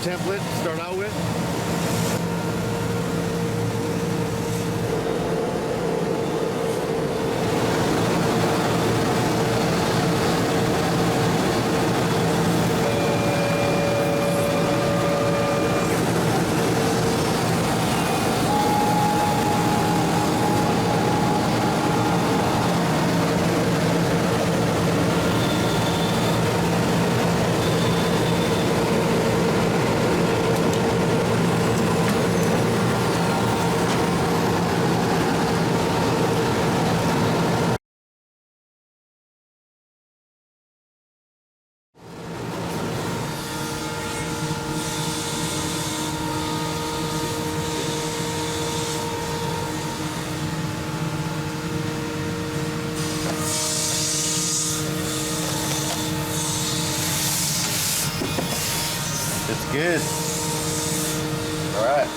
Template to start out with. It's good. All right.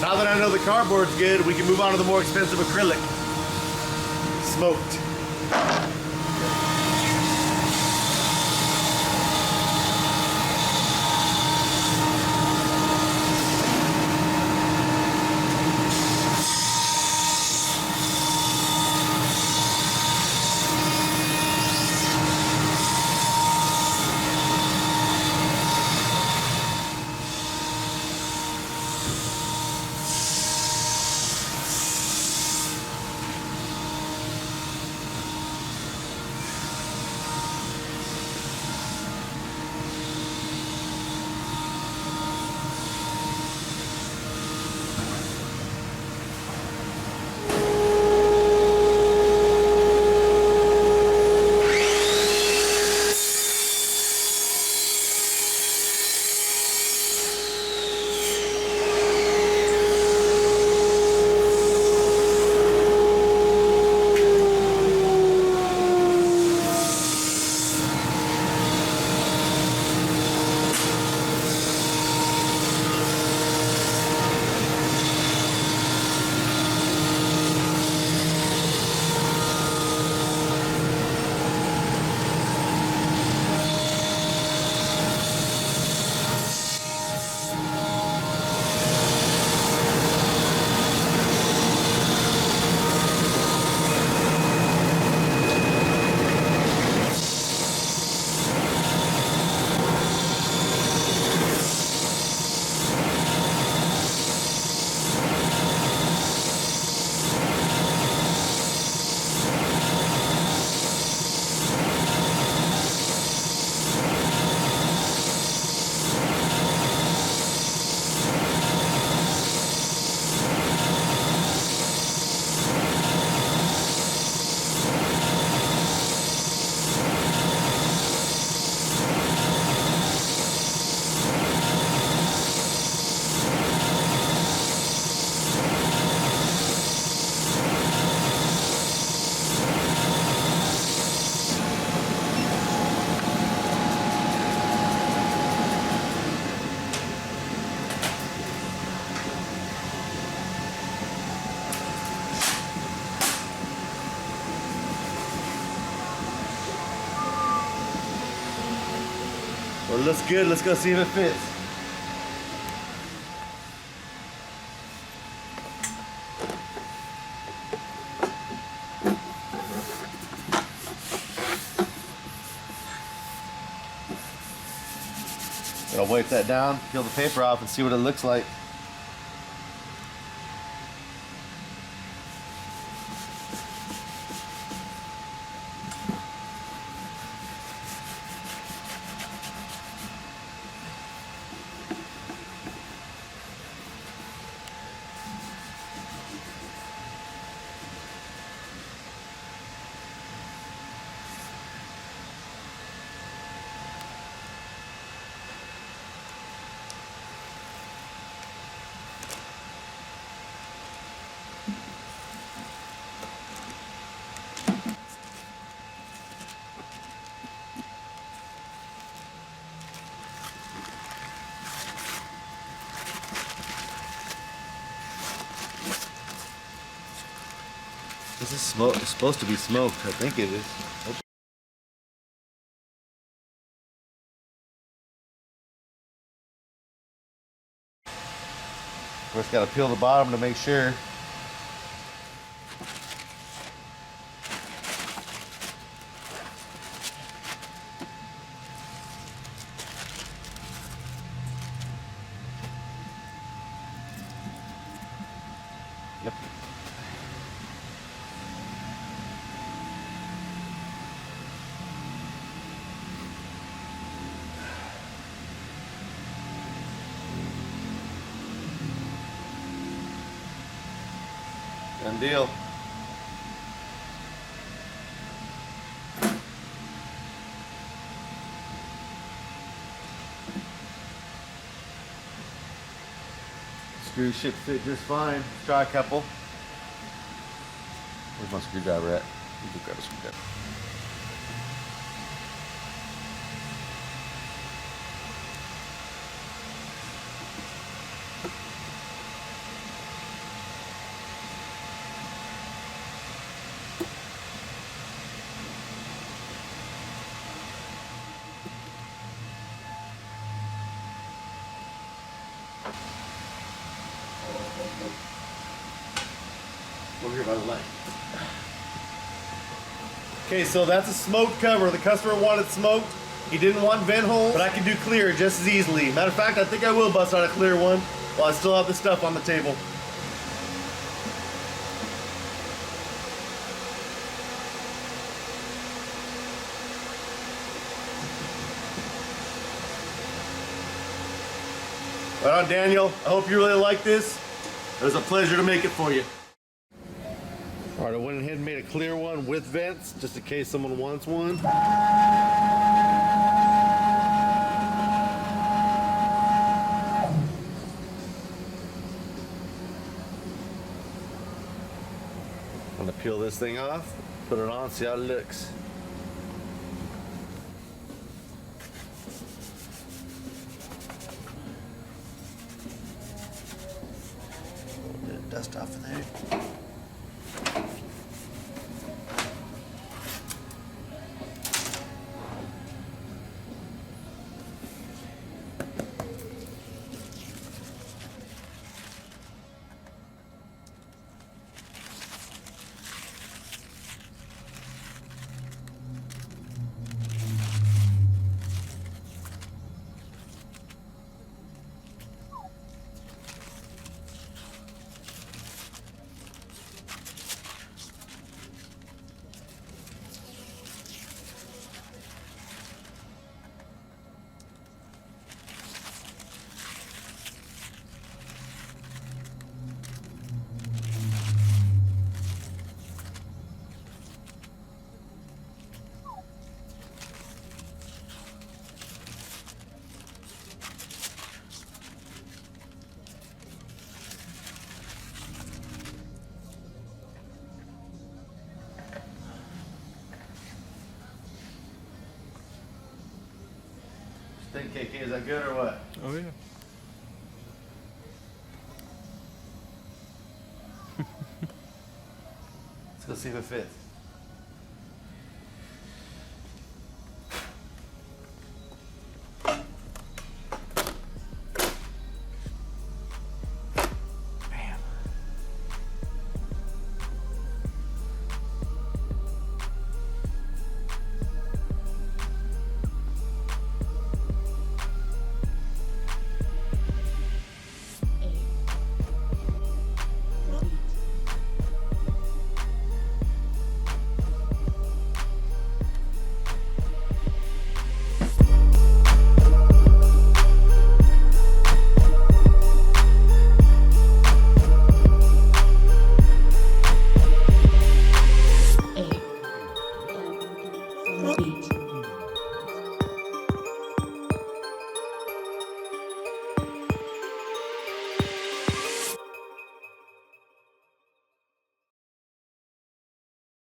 Now that I know the cardboard's good, we can move on to the more expensive acrylic. Smoked. Well, it looks good. Let's go see if it fits. I'll wipe that down, peel the paper off, and see what it looks like. This is supposed to be smoked. I think it is. First, got to peel the bottom to make sure. Yep. Done deal. Screws should fit just fine. Let's try a couple. Where's my screwdriver at? You can grab a screwdriver. Over here by the light. Okay, so that's a smoked cover. The customer wanted smoked. He didn't want vent holes, but I can do clear just as easily. Matter of fact, I think I will bust out a clear one while I still have the stuff on the table. Right on, Daniel. I hope you really like this. It was a pleasure to make it for you. All right, I went ahead and made a clear one with vents, just in case someone wants one. I'm gonna peel this thing off, put it on, see how it looks. Dust off of there. Think, KK, is that good or what? Oh yeah. Let's go see if it fits.